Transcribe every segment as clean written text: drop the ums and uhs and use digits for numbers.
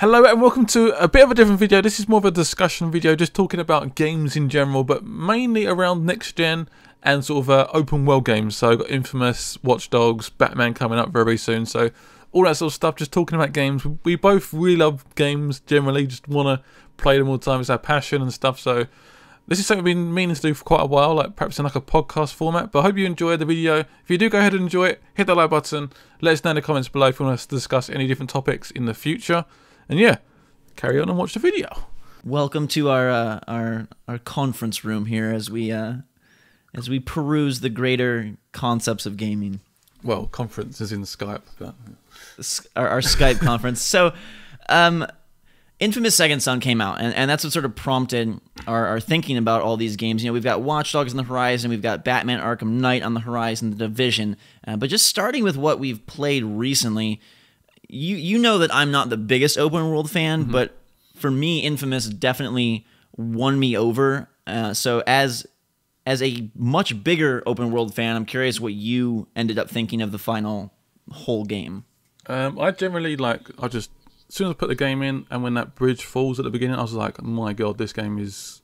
Hello and welcome to a bit of a different video. This is more of a discussion video, just talking about games in general, but mainly around next gen and sort of open world games. So I've got Infamous, Watch Dogs, Batman coming up very soon. So all that sort of stuff, just talking about games. We both really love games generally, just want to play them all the time. It's our passion and stuff. So this is something we've been meaning to do for quite a while, like perhaps in like a podcast format. But I hope you enjoyed the video. If you do, go ahead and enjoy it. Hit that like button. Let us know in the comments below if you want us to discuss any different topics in the future. And yeah, carry on and watch the video. Welcome to our conference room here as we peruse the greater concepts of gaming. Well, conference is in Skype. But our Skype conference. So, Infamous Second Son came out, and that's what sort of prompted our thinking about all these games. You know, we've got Watch Dogs on the horizon, we've got Batman Arkham Knight on the horizon, The Division. But just starting with what we've played recently, you know that I'm not the biggest open world fan, but for me, Infamous definitely won me over. So as a much bigger open world fan, I'm curious what you ended up thinking of the final whole game. I generally as soon as I put the game in, and when that bridge falls at the beginning, I was like, my god, this game is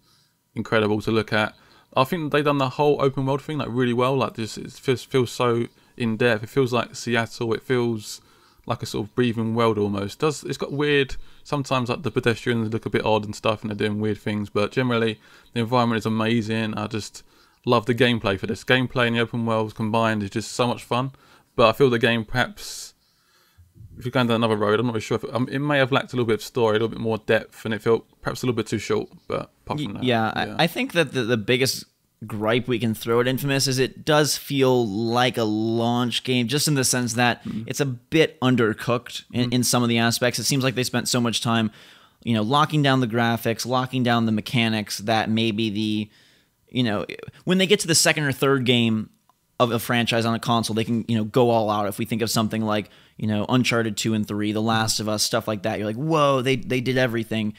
incredible to look at. I think they've done the whole open world thing like really well. Like this, it feels so in depth. It feels like Seattle. It feels like a sort of breathing world almost. It's got weird, sometimes like the pedestrians look a bit odd and stuff and they're doing weird things, but generally the environment is amazing. I just love the gameplay for this. Gameplay and the open worlds combined is just so much fun, but I feel the game perhaps, if you're going down another road, I'm not really sure if it may have lacked a little bit of story, a little bit more depth, and it felt perhaps a little bit too short, but apart from that, yeah. I think that the biggest gripe we can throw at Infamous is it does feel like a launch game, just in the sense that it's a bit undercooked in some of the aspects. It seems like they spent so much time, locking down the graphics, locking down the mechanics, that maybe when they get to the second or third game of a franchise on a console, they can, go all out. If we think of something like, Uncharted 2 and 3, The Last of Us, stuff like that, you're like, whoa, they did everything.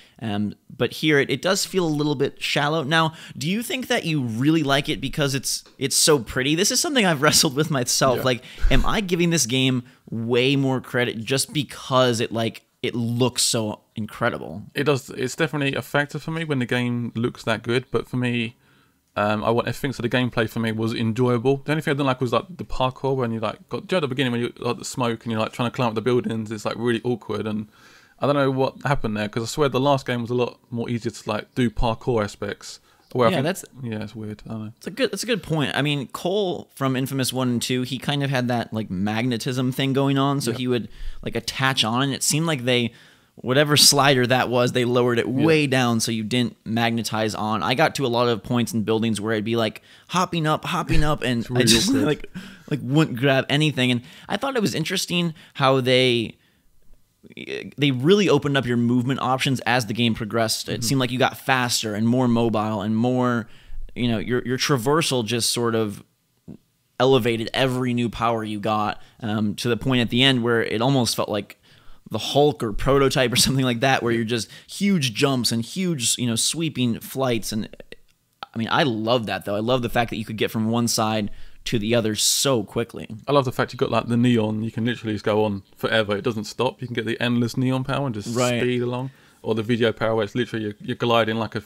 But here it does feel a little bit shallow. Now, do you think that you really like it because it's so pretty? This is something I've wrestled with myself. Yeah. Like, am I giving this game way more credit just because it looks so incredible? it does. It's definitely a factor for me when the game looks that good, but for me, I want everything. So the gameplay for me was enjoyable. The only thing I didn't like was like the parkour when you got at the beginning when you like the smoke and you're like trying to climb up the buildings. It's like really awkward, and I don't know what happened there because I swear the last game was a lot more easier to like do parkour aspects. Where it's weird. I don't know. It's a good point. I mean, Cole from Infamous 1 and 2, he kind of had that like magnetism thing going on, so he would like attach on, and it seemed like whatever slider that was, they lowered it way down so you didn't magnetize on. I got to a lot of points in buildings where I'd be like hopping up, and really I just awkward. like wouldn't grab anything. And I thought it was interesting how they really opened up your movement options as the game progressed. It seemed like you got faster and more mobile and more, your traversal just sort of elevated every new power you got, to the point at the end where it almost felt like the Hulk or Prototype or something like that, where you're just huge jumps and huge, sweeping flights. And I mean, I love that though. I love the fact that you could get from one side to the other so quickly. I love the fact you got like the neon. You can literally just go on forever. It doesn't stop. You can get the endless neon power and just speed along, or the video power where it's literally you're gliding like a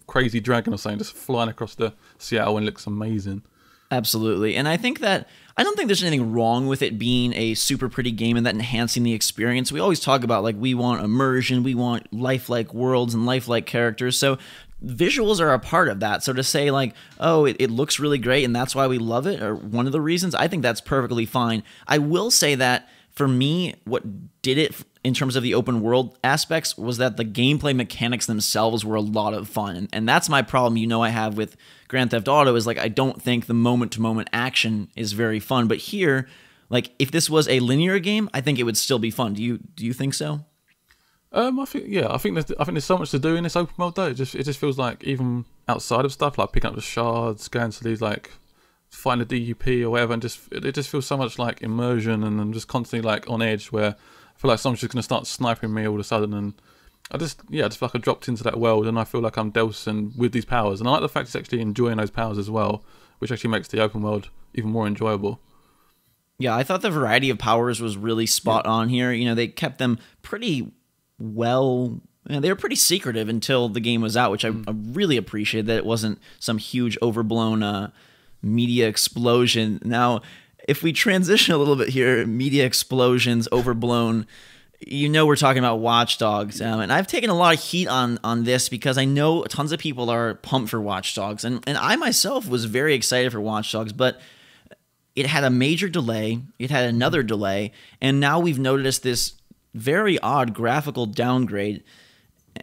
crazy dragon or something, just flying across the Seattle, and it looks amazing. Absolutely. And I don't think there's anything wrong with it being a super pretty game and that enhancing the experience. We always talk about like we want immersion, we want lifelike worlds and lifelike characters. So visuals are a part of that. So to say like, oh, it looks really great and that's why we love it, or one of the reasons, I think that's perfectly fine. I will say that for me, what did it in terms of the open world aspects was that the gameplay mechanics themselves were a lot of fun. And that's my problem, I have with Grand Theft Auto, is like I don't think the moment-to-moment action is very fun. But here, like if this was a linear game, I think it would still be fun. Do you think so? I think there's so much to do in this open world though. It just feels like even outside of stuff like picking up the shards, going to these like find a DUP or whatever, and it just feels so much like immersion, and I'm just constantly like on edge where I feel like someone's just gonna start sniping me all of a sudden, and I just feel like I dropped into that world and I feel like I'm dousing with these powers, and I like the fact it's actually enjoying those powers as well, which actually makes the open world even more enjoyable. Yeah, I thought the variety of powers was really spot on here. They kept them pretty well. They were pretty secretive until the game was out, which I really appreciate, that it wasn't some huge overblown media explosion. Now, if we transition a little bit here, media explosions, overblown, we're talking about Watch Dogs. And I've taken a lot of heat on this because I know tons of people are pumped for Watch Dogs. And I myself was very excited for Watch Dogs, but it had a major delay. It had another delay. And now we've noticed this very odd graphical downgrade.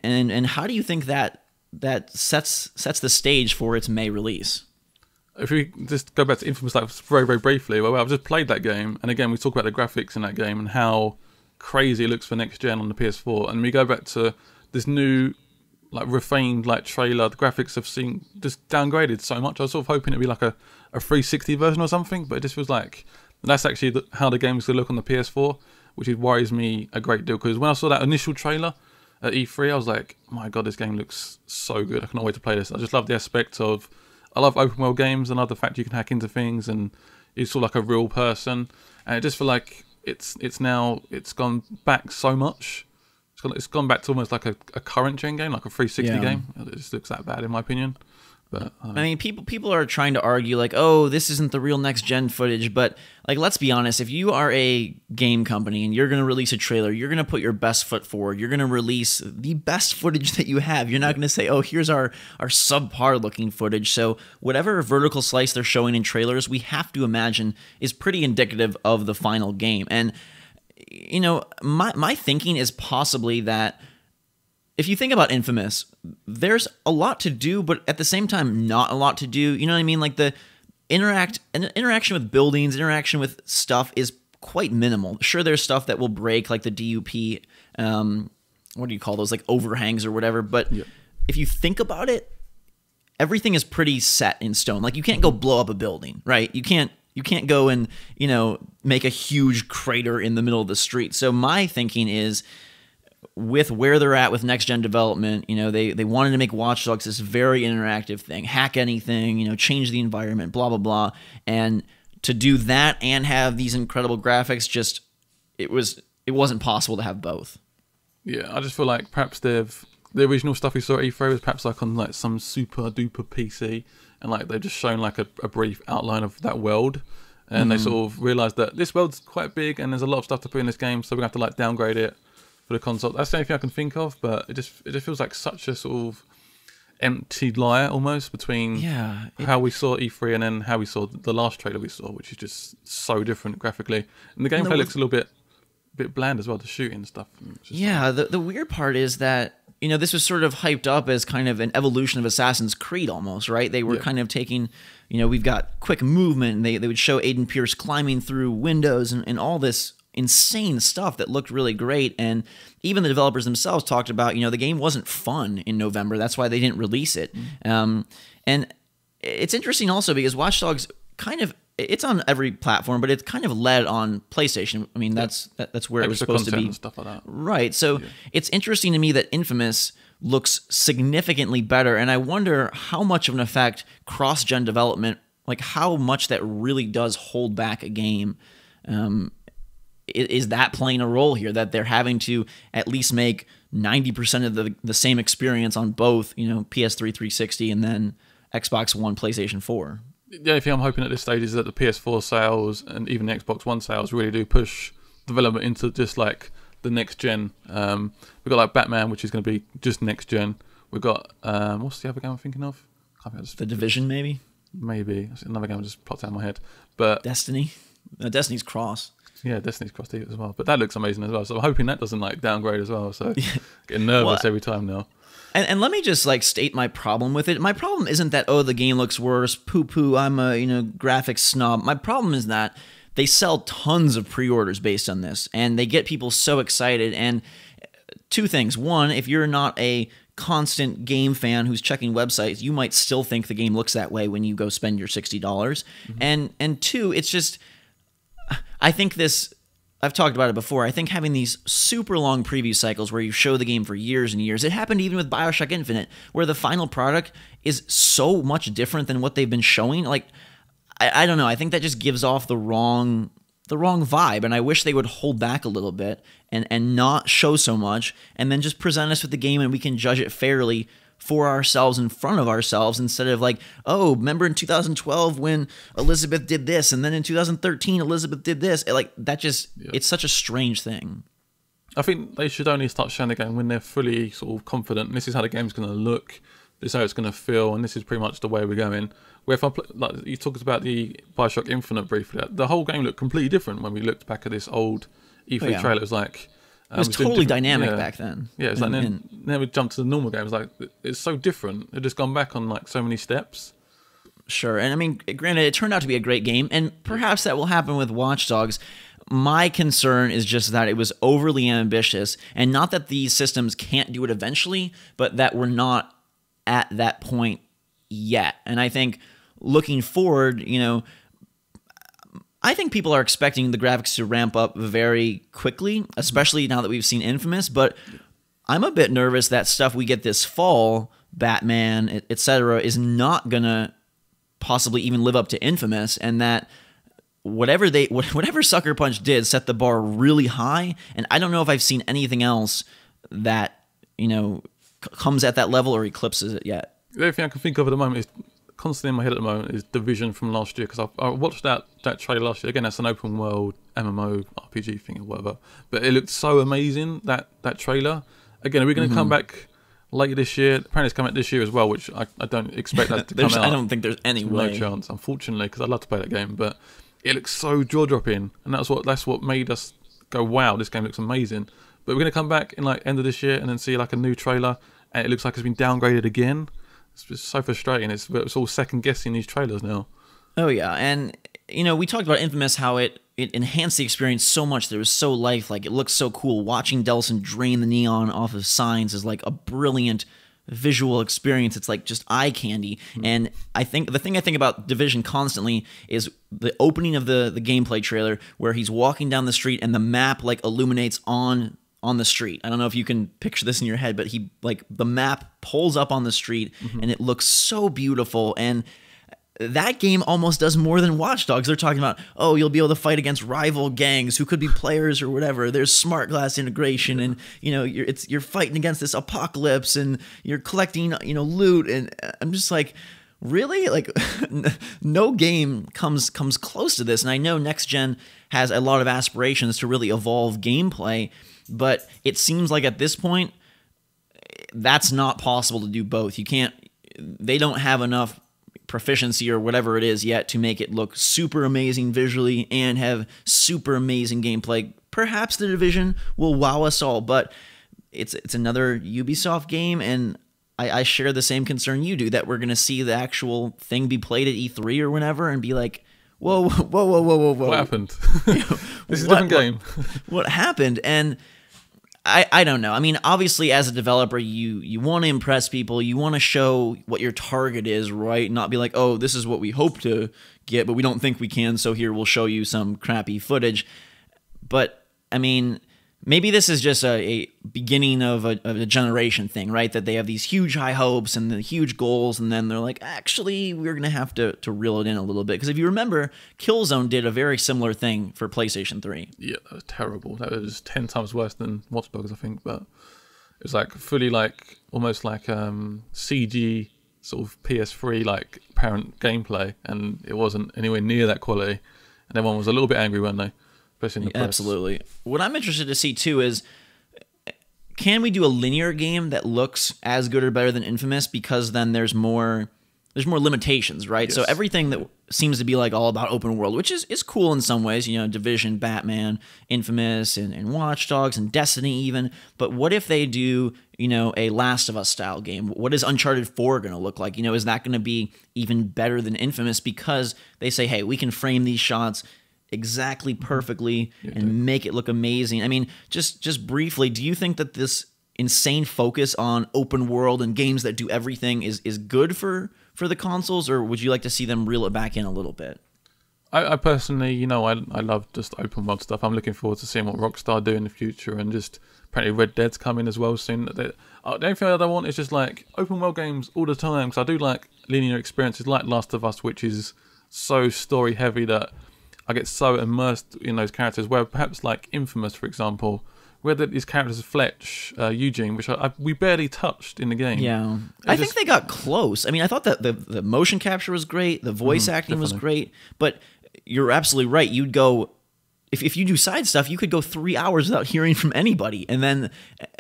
And how do you think that sets the stage for its May release? If we just go back to Infamous like very, very briefly, well, I've just played that game, and again, we talk about the graphics in that game and how crazy it looks for next gen on the PS4, and we go back to this new, like, refined, like, trailer. The graphics have seen just downgraded so much. I was sort of hoping it'd be like a 360 version or something, but it just feels like that's actually how the game's gonna look on the PS4, which worries me a great deal, because when I saw that initial trailer at E3, I was like, my god, this game looks so good. I cannot wait to play this. I just love the aspect of, I love open world games, and I love the fact you can hack into things and you feel like a real person. And I just feel like it's gone back so much. It's gone back to almost like a current gen game, like a 360 game. It just looks that bad in my opinion. But I mean, people are trying to argue like, oh, this isn't the real next gen footage, but like, let's be honest. If you are a game company and you're going to release a trailer, you're going to put your best foot forward. You're going to release the best footage that you have. You're not going to say, oh, here's our subpar looking footage. So whatever vertical slice they're showing in trailers, we have to imagine is pretty indicative of the final game. And my thinking is possibly that, if you think about Infamous, there's a lot to do, but at the same time, not a lot to do. You know what I mean? Like, the interaction with buildings, interaction with stuff is quite minimal. Sure, there's stuff that will break, like the DUP, what do you call those, like overhangs or whatever. But if you think about it, everything is pretty set in stone. Like, you can't go blow up a building, right? You can't go and, make a huge crater in the middle of the street. So my thinking is, with where they're at with next-gen development, they wanted to make Watch Dogs this very interactive thing, hack anything, change the environment, blah, blah, blah. And to do that and have these incredible graphics, it wasn't possible to have both. Yeah, I just feel like perhaps the original stuff we saw at E3 was perhaps like on like some super-duper PC, and like they've just shown like a brief outline of that world. And they sort of realised that this world's quite big and there's a lot of stuff to put in this game, so we're going to have to like downgrade it for the console. That's the only thing I can think of, but it just feels like such a sort of empty lie almost between how we saw E3 and then how we saw the last trailer we saw, which is just so different graphically. And the gameplay looks a little bit bland as well, the shooting and stuff. Yeah, the weird part is that, this was sort of hyped up as kind of an evolution of Assassin's Creed almost, right? They were kind of taking, we've got quick movement, and they would show Aiden Pierce climbing through windows and all this insane stuff that looked really great. And even the developers themselves talked about, the game wasn't fun in November. That's why they didn't release it. And it's interesting also because Watch Dogs it's on every platform, but it's kind of led on PlayStation. I mean, that's where it was supposed to be. And stuff like that. Right. So it's interesting to me that Infamous looks significantly better. And I wonder how much of an effect cross-gen development, like how much that really does hold back a game. Is that playing a role here, that they're having to at least make 90% of the same experience on both, PS3 360 and then Xbox One, PlayStation 4? The only thing I'm hoping at this stage is that the PS4 sales and even the Xbox One sales really do push development into just like the next gen. We've got like Batman, which is going to be just next gen. We've got what's the other game I'm thinking of? The Division, maybe. Maybe that's another game that just popped out of my head. But Destiny, Destiny's Cross. Yeah, Destiny's Cross as well. But that looks amazing as well. So I'm hoping that doesn't like downgrade as well. So getting nervous every time now. And let me just like state my problem with it. My problem isn't that, oh, the game looks worse, poo-poo, I'm a graphics snob. My problem is that they sell tons of pre-orders based on this, and they get people so excited. And two things. One, if you're not a constant game fan who's checking websites, you might still think the game looks that way when you go spend your $60. And two, it's just, I think this, I've talked about it before, I think having these super long preview cycles where you show the game for years and years, it happened even with BioShock Infinite, where the final product is so much different than what they've been showing. Like, I don't know, I think that just gives off the wrong vibe, and I wish they would hold back a little bit and not show so much, and then just present us with the game and we can judge it fairly for ourselves in front of ourselves, instead of like, oh, remember in 2012 when Elizabeth did this, and then in 2013 Elizabeth did this. Like, that just, it's such a strange thing. I think they should only start showing the game when they're fully sort of confident. This is how the game's going to look. This is how it's going to feel, and this is pretty much the way we're going. Where if like you talked about the Bioshock Infinite briefly, the whole game looked completely different when we looked back at this old E3 trailer. It was like it was totally dynamic back then. Yeah, it's like then we jumped to the normal game. It's like it's so different. They've just gone back on like so many steps. Sure, and I mean, granted, it turned out to be a great game, and perhaps that will happen with Watch Dogs. My concern is just that it was overly ambitious, and not that these systems can't do it eventually, but that we're not at that point yet. And I think looking forward, I think people are expecting the graphics to ramp up very quickly, especially now that we've seen Infamous, but I'm a bit nervous that stuff we get this fall, Batman, etc., is not gonna possibly even live up to Infamous, and that whatever Sucker Punch did set the bar really high, and I don't know if I've seen anything else that comes at that level or eclipses it yet. The only thing I can think of at the moment is constantly in my head at the moment is Division from last year, because I watched that trailer last year. Again, that's an open world MMO RPG thing or whatever, but it looked so amazing, that trailer. Again, are we going to come back later this year? Apparently it's coming out this year as well, which I don't expect that to come out. I don't think there's any way. No chance, unfortunately, because I'd love to play that game, but it looks so jaw-dropping, and that's what made us go, wow, this game looks amazing. But we're going to come back in like end of this year and then see like a new trailer, and it looks like it's been downgraded again. It's just so frustrating. It's all second guessing these trailers now. Oh yeah, and we talked about Infamous, how it enhanced the experience so much that it was so lifelike. It looks so cool. Watching Delson drain the neon off of signs is like a brilliant visual experience. It's like just eye candy. And I think the thing I think about Division constantly is the opening of the gameplay trailer, where he's walking down the street and the map like illuminates on the street. I don't know if you can picture this in your head, but the map pulls up on the street and it looks so beautiful. And that game almost does more than Watch Dogs. They're talking about, oh, you'll be able to fight against rival gangs who could be players or whatever. There's smart glass integration, and you're fighting against this apocalypse, and you're collecting loot. And I'm just like, really? Like, no game comes close to this. And I know next gen has a lot of aspirations to really evolve gameplay, but it seems like at this point that's not possible to do both. They don't have enough proficiency or whatever it is yet to make it look super amazing visually and have super amazing gameplay. Perhaps the Division will wow us all, but it's another Ubisoft game, and I share the same concern you do, that we're going to see the actual thing be played at E3 or whenever and be like, whoa. What happened? This is a different game. What happened? And I don't know. I mean, obviously, as a developer, you want to impress people. You want to show what your target is, right? Not be like, oh, this is what we hope to get, but we don't think we can, so here we'll show you some crappy footage. But, I mean, maybe this is just a beginning of a generation thing, right? That they have these huge high hopes and the huge goals, and then they're like, actually, we're going to have to reel it in a little bit. Because if you remember, Killzone did a very similar thing for PlayStation 3. Yeah, that was terrible. That was 10 times worse than Watch Dogs, I think. But it was like fully like, almost like CG sort of PS3 like parent gameplay, and it wasn't anywhere near that quality. And everyone was a little bit angry, weren't they? Absolutely. What I'm interested to see too is, can we do a linear game that looks as good or better than Infamous? Because then there's more limitations, right? Yes. So everything that seems to be like all about open world, which is cool in some ways, Division, Batman, Infamous, and Watch Dogs, and Destiny even. But what if they do, a Last of Us style game? What is Uncharted 4 going to look like? Is that going to be even better than Infamous? Because they say, hey, we can frame these shots exactly perfectly and make it look amazing. I mean, just briefly, do you think that this insane focus on open world and games that do everything is good for the consoles, or would you like to see them reel it back in a little bit? I personally, I love just open world stuff. I'm looking forward to seeing what Rockstar do in the future, and just apparently Red Dead's coming as well soon. The only thing I don't want is just like open world games all the time, because I do like linear experiences like Last of Us, which is so story heavy that I get so immersed in those characters. Where perhaps like Infamous, for example, where these characters, Fletch, Eugene, which we barely touched in the game. Yeah, I think they got close. I mean, I thought that the motion capture was great, the voice acting was great, but you're absolutely right. You'd go. If you do side stuff, you could go 3 hours without hearing from anybody, and then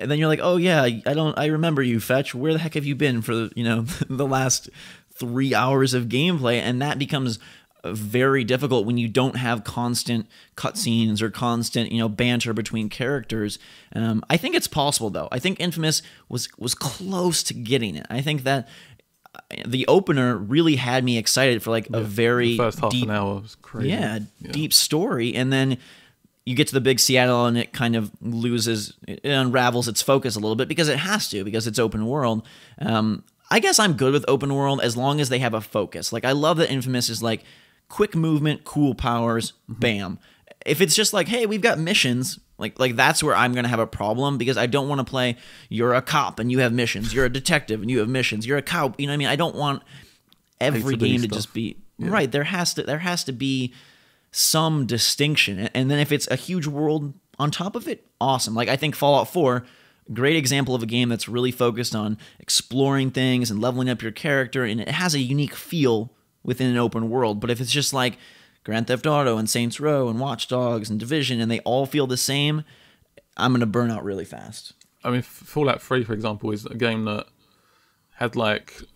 you're like, oh yeah, I remember you, Fetch. Where the heck have you been for the last 3 hours of gameplay? And that becomes very difficult when you don't have constant cutscenes or constant banter between characters. I think it's possible though. I think Infamous was close to getting it. I think that the opener really had me excited for like a very the first half deep, an hour was crazy. Deep story, and then you get to the big Seattle and it kind of it unravels its focus a little bit because it has to, because it's open world. I guess I'm good with open world as long as they have a focus. Like I love that Infamous is like quick movement, cool powers, bam. If it's just like, hey, we've got missions, like that's where I'm gonna have a problem, because I don't want to play you're a cop and you have missions, you're a detective and you have missions, you're a cop. You know what I mean? I don't want every game to just be right. There has to be some distinction, and then if it's a huge world on top of it, awesome. Like I think Fallout 4, great example of a game that's really focused on exploring things and leveling up your character, and it has a unique feel within an open world. But if it's just like Grand Theft Auto and Saints Row and Watch Dogs and Division, and they all feel the same, I'm going to burn out really fast. I mean, Fallout 3, for example, is a game that had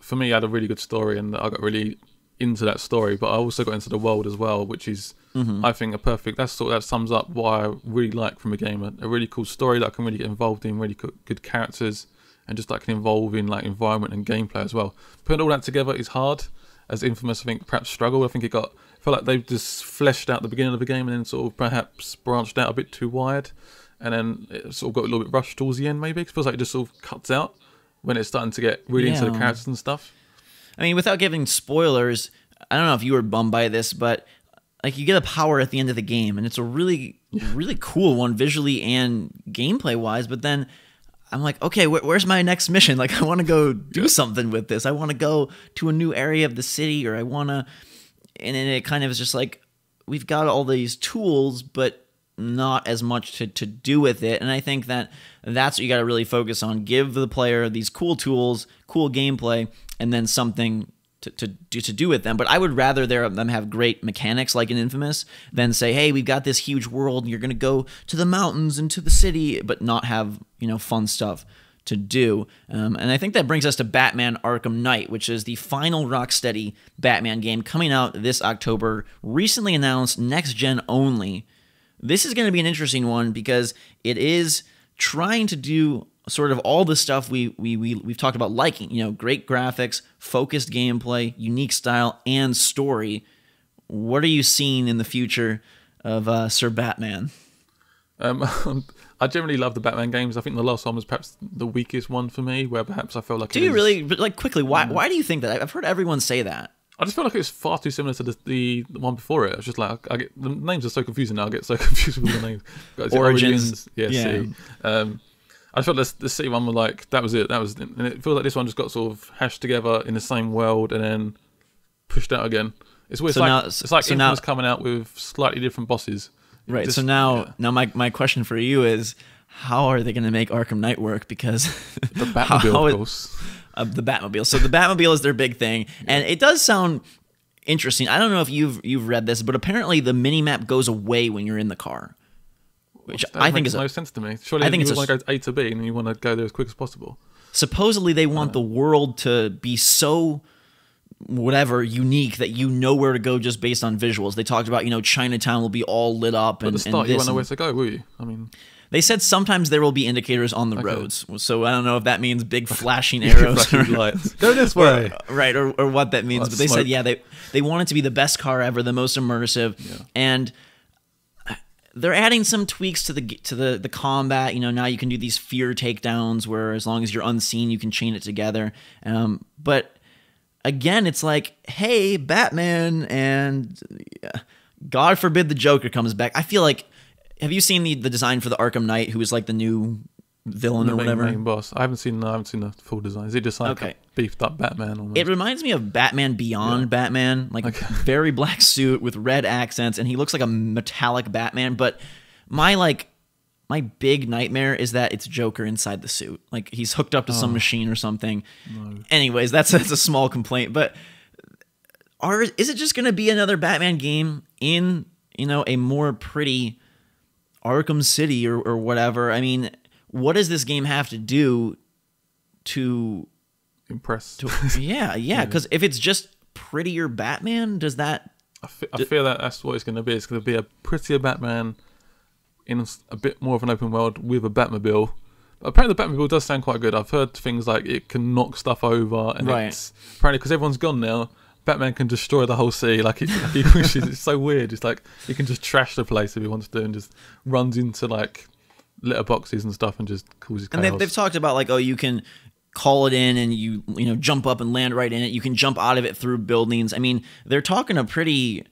for me, had a really good story, and I got really into that story, but I also got into the world as well, which is, I think, that sums up what I really like from a game. A really cool story that I can really get involved in, really good characters, and just like can involve in like environment and gameplay as well. Putting all that together is hard. As Infamous, I think, perhaps struggled. I think I felt like they just fleshed out the beginning of the game and then sort of perhaps branched out a bit too wide, and then it sort of got a little bit rushed towards the end. Maybe it feels like it just sort of cuts out when it's starting to get really into the characters and stuff. I mean, without giving spoilers, I don't know if you were bummed by this, but like you get a power at the end of the game, and it's a really, really cool one visually and gameplay wise. But then I'm like, okay, where's my next mission? Like, I want to go do something with this. I want to go to a new area of the city, or I want to, and then it kind of is just like, we've got all these tools, but not as much to do with it. And I think that's what you got to really focus on. Give the player these cool tools, cool gameplay, and then something to do with them. But I would rather them have great mechanics like in Infamous than say, hey, we've got this huge world and you're going to go to the mountains and to the city, but not have fun stuff to do. And I think that brings us to Batman Arkham Knight, which is the final Rocksteady Batman game coming out this October, recently announced next gen only. This is going to be an interesting one because it is trying to do sort of all the stuff we've talked about liking, great graphics, focused gameplay, unique style, and story. What are you seeing in the future of Sir Batman? I generally love the Batman games. I think the last one was perhaps the weakest one for me, where perhaps I felt like Do you really, like, quickly, why do you think that? I've heard everyone say that. I just feel like it's far too similar to the one before it. It's just like the names are so confusing now. I get so confused with the names. Origins. Yeah. I felt the city one was like that was it. And it feels like this one just got sort of hashed together in the same world and then pushed out again. It's weird. It's like Infamous coming out with slightly different bosses. Right. So now my question for you is, how are they going to make Arkham Knight work? Because the Batmobile, of course. The Batmobile. So the Batmobile is their big thing, and it does sound interesting. I don't know if you've read this, but apparently the minimap goes away when you're in the car, which I think makes no sense to me. Surely you want to go A to B and you want to go there as quick as possible. Supposedly they want the world to be so unique that you know where to go just based on visuals. They talked about Chinatown will be all lit up. But at the start, you won't know where to go, will you? I mean. They said sometimes there will be indicators on the roads, so I don't know if that means big flashing arrows, flashing lights. Go this way, right? Or what that means. But they said, they want it to be the best car ever, the most immersive, and they're adding some tweaks to the combat. Now you can do these fear takedowns, where as long as you're unseen, you can chain it together. But again, it's like, hey, Batman, and God forbid the Joker comes back. I feel like. Have you seen the design for the Arkham Knight, who is like the new villain the or whatever. main boss. I haven't seen the full design. Is it just like a beefed up Batman almost? It reminds me of Batman Beyond Batman, like very black suit with red accents, and he looks like a metallic Batman. But my big nightmare is that it's Joker inside the suit. Like he's hooked up to some machine or something. No. Anyways, that's a small complaint. But is it just going to be another Batman game in, a more pretty Arkham City or whatever? I mean, what does this game have to do to impress? Yeah. Because if it's just prettier Batman, does that? I feel that's what it's going to be. It's going to be a prettier Batman in a bit more of an open world with a Batmobile. Apparently, the Batmobile does sound quite good. I've heard things like it can knock stuff over, and it's apparently because everyone's gone now. Batman can destroy the whole city like he wishes. It's so weird. It's like he can just trash the place if he wants to, and just runs into like litter boxes and stuff and just causes chaos. And they've talked about like, you can call it in and you jump up and land right in it. You can jump out of it through buildings. I mean, they're talking a pretty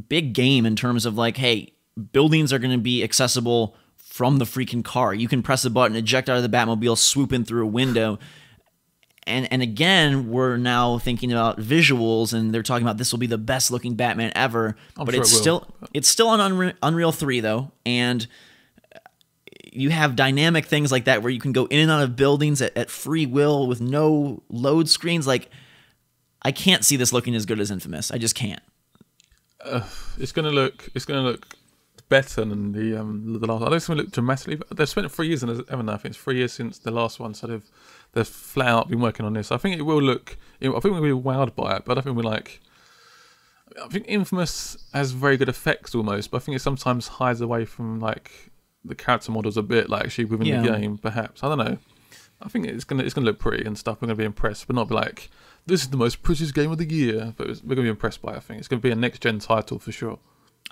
big game in terms of like, hey, buildings are going to be accessible from the freaking car. You can press a button, eject out of the Batmobile, swoop in through a window. And again, we're now thinking about visuals, and they're talking about this will be the best looking Batman ever. But it's still on Unreal 3 though, and you have dynamic things like that where you can go in and out of buildings at free will with no load screens. Like, I can't see this looking as good as Infamous. I just can't. It's gonna look better than the last. I don't think it's gonna look dramatically. But they've spent 3 years, haven't they? I think it's 3 years since the last one, so they've flat out been working on this. I think it will look. I think we'll be wowed by it, but I think we're like. I think Infamous has very good effects almost, but I think it sometimes hides away from like the character models a bit, like actually within the game. Perhaps I don't know. I think it's gonna look pretty and stuff. We're gonna be impressed, but not be like this is the most prettiest game of the year. But we're gonna be impressed by it. I think it's gonna be a next gen title for sure.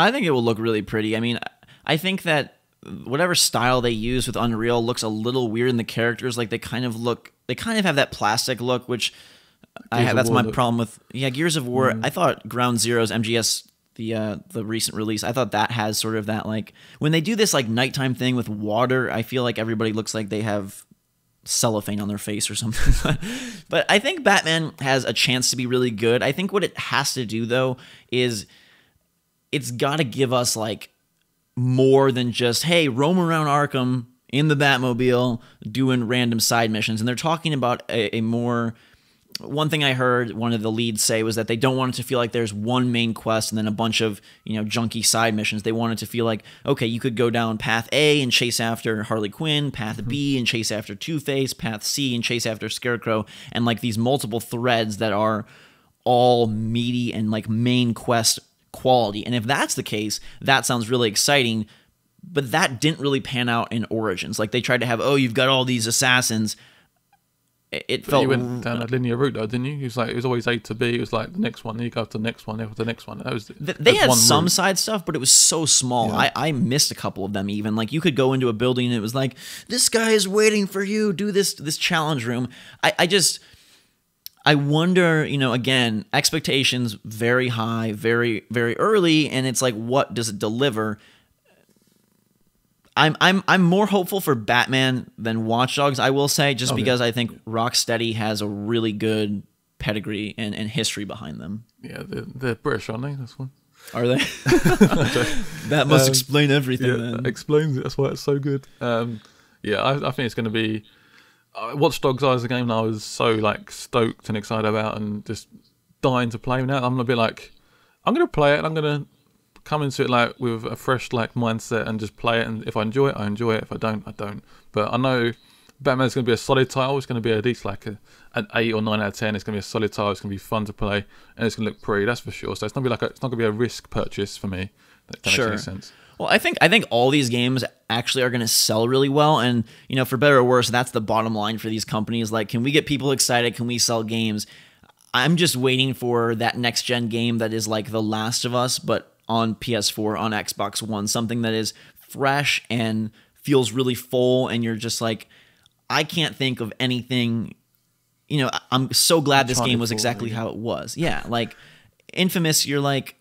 I think it will look really pretty. I mean, I think that whatever style they use with Unreal looks a little weird in the characters. Like they kind of have that plastic look, which that's my problem with Gears of War. I thought Ground Zeroes MGS, the recent release, I thought that has sort of that, like when they do this like nighttime thing with water, I feel like everybody looks like they have cellophane on their face or something. But I think Batman has a chance to be really good. I think what it has to do though is it's got to give us like more than just, hey, roam around Arkham in the Batmobile doing random side missions. And they're talking about a more... One thing I heard one of the leads say was that they don't want it to feel like there's one main quest and then a bunch of, junky side missions. They want it to feel like, okay, you could go down path A and chase after Harley Quinn, path B and chase after Two-Face, path C and chase after Scarecrow, and like these multiple threads that are all meaty and like main quest quality. And if that's the case, that sounds really exciting, but that didn't really pan out in Origins. Like they tried to have, you've got all these assassins. It felt you went down a linear route though, didn't you? It was always A to B. It was like the next one, then you go to the next one, then the next one. They had some side stuff, but it was so small. Yeah. I missed a couple of them even. Like you could go into a building and it was like, this guy is waiting for you, do this challenge room. I wonder, again, expectations very high, very, very early, and it's like, what does it deliver? I'm more hopeful for Batman than Watch Dogs, I will say, just because I think Rocksteady has a really good pedigree and history behind them. Yeah, they're British, aren't they? That's one. Are they? That must explain everything. Yeah, that explains it. That's why it's so good. I think it's going to be. Watch Dogs is a game that I was so like stoked and excited about, and just dying to play. Now I'm gonna be like, I'm gonna play it, and I'm gonna come into it like with a fresh like mindset and just play it. And if I enjoy it, I enjoy it. If I don't, I don't. But I know Batman's gonna be a solid title. It's gonna be at least like an 8 or 9 out of 10. It's gonna be a solid title. It's gonna be fun to play, and it's gonna look pretty. That's for sure. So it's not gonna be a risk purchase for me. That makes any sense. Well, I think all these games actually are going to sell really well, and for better or worse, that's the bottom line for these companies. Like, can we get people excited? Can we sell games? I'm just waiting for that next gen game that is like The Last of Us, but on PS4, on Xbox One, something that is fresh and feels really full, and you're just like, I can't think of anything. I'm so glad this game was exactly how it was. Yeah, like Infamous, you're like,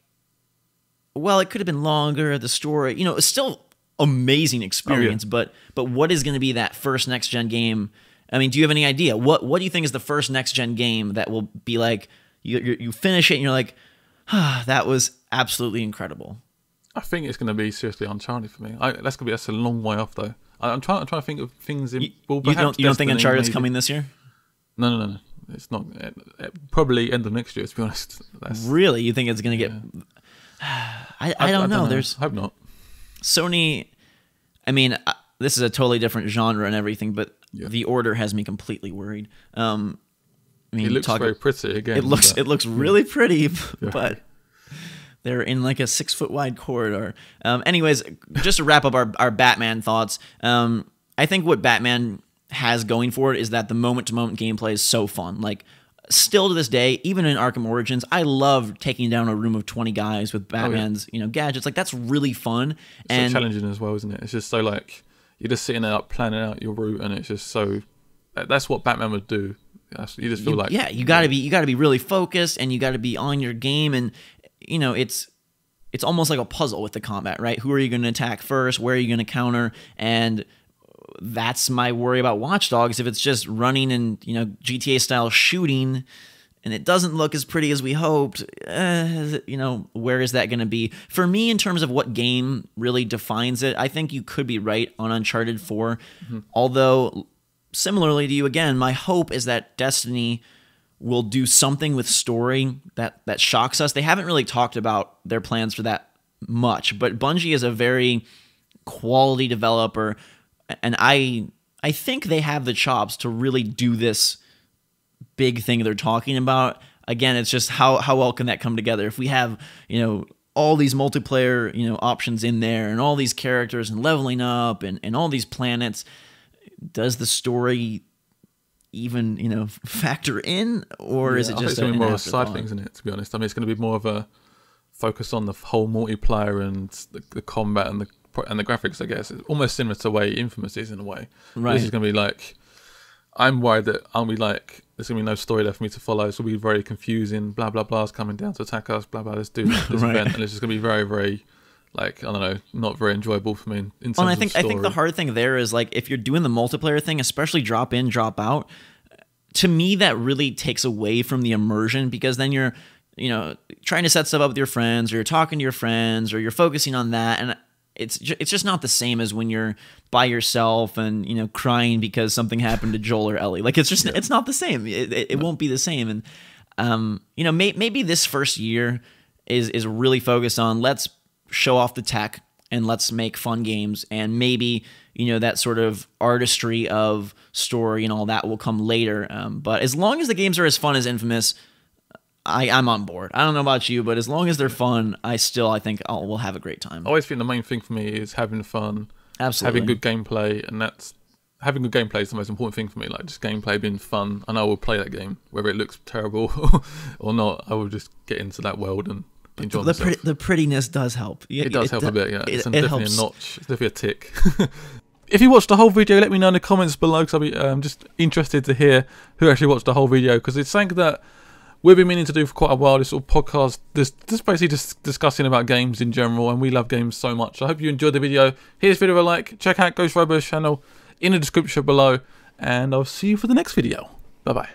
well, it could have been longer. The story, it's still amazing experience. But what is going to be that first next gen game? I mean, do you have any idea? What do you think is the first next gen game that will be like you finish it and you're like, that was absolutely incredible? I think it's going to be seriously Uncharted for me. That's a long way off though. I'm trying to think of things in. Well, you don't think Uncharted's coming this year? No. It's not. Probably end of next year. To be honest. Really, you think it's going to get? I don't know. I hope not. Sony. I mean, this is a totally different genre and everything, but The Order has me completely worried. I mean, it looks very pretty again. It looks really pretty, but they're in like a 6-foot wide corridor. Anyways, just to wrap up our Batman thoughts, I think what Batman has going for it is that the moment-to-moment gameplay is so fun. Like, still to this day, even in Arkham Origins, I love taking down a room of 20 guys with Batman's gadgets. Like, that's really fun. It's so challenging as well, isn't it? It's just so like you're just sitting there like, planning out your route, and it's just so. That's what Batman would do. You just feel like you gotta be really focused, and you gotta be on your game, and it's almost like a puzzle with the combat, right? Who are you going to attack first? Where are you going to counter? And that's my worry about Watch Dogs. If it's just running and GTA style shooting, and it doesn't look as pretty as we hoped, where is that going to be? For me, in terms of what game really defines it, I think you could be right on Uncharted 4. Mm-hmm. Although, similarly to you again, my hope is that Destiny will do something with story that shocks us. They haven't really talked about their plans for that much, but Bungie is a very quality developer, and I think they have the chops to really do this big thing they're talking about. Again, it's just how well can that come together? If we have, all these multiplayer, options in there, and all these characters and leveling up and all these planets, does the story even factor in, or is it just going to be more of a side thing, isn't it? To be honest, I mean, it's going to be more of a focus on the whole multiplayer and the combat and the graphics. I guess it's almost similar to the way Infamous is in a way. Right. This is going to be like, I'm worried that I'll be like, there's going to be no story there for me to follow. This will be very confusing. Blah blah blah's coming down to attack us. Blah blah. Let's do this event, and it's just going to be very very. Like, I don't know, not very enjoyable for me in terms of story. I think the hard thing there is, like, if you're doing the multiplayer thing, especially drop in, drop out, to me that really takes away from the immersion, because then you're, trying to set stuff up with your friends, or you're talking to your friends, or you're focusing on that, and it's just not the same as when you're by yourself and, crying because something happened to Joel or Ellie. Like, it's just, it's not the same. It won't be the same. And, maybe this first year is really focused on, let's show off the tech and let's make fun games, and maybe that sort of artistry of story and all that will come later, but as long as the games are as fun as Infamous, I'm on board. I don't know about you, but as long as they're fun, I think we'll have a great time. I always think the main thing for me is having fun, absolutely, having good gameplay, and having good gameplay is the most important thing for me. Like, just gameplay being fun, and I will play that game whether it looks terrible or not. I will just get into that world and enjoy myself. The prettiness does help. It does help a bit, yeah. It's definitely a notch. It's definitely a tick. If you watched the whole video, let me know in the comments below, because I'll be just interested to hear who actually watched the whole video, because it's something that we've been meaning to do for quite a while, this sort of podcast, this basically just discussing about games in general, and we love games so much. I hope you enjoyed the video. Hit this video a like, check out Ghost Robo's channel in the description below, and I'll see you for the next video. Bye-bye.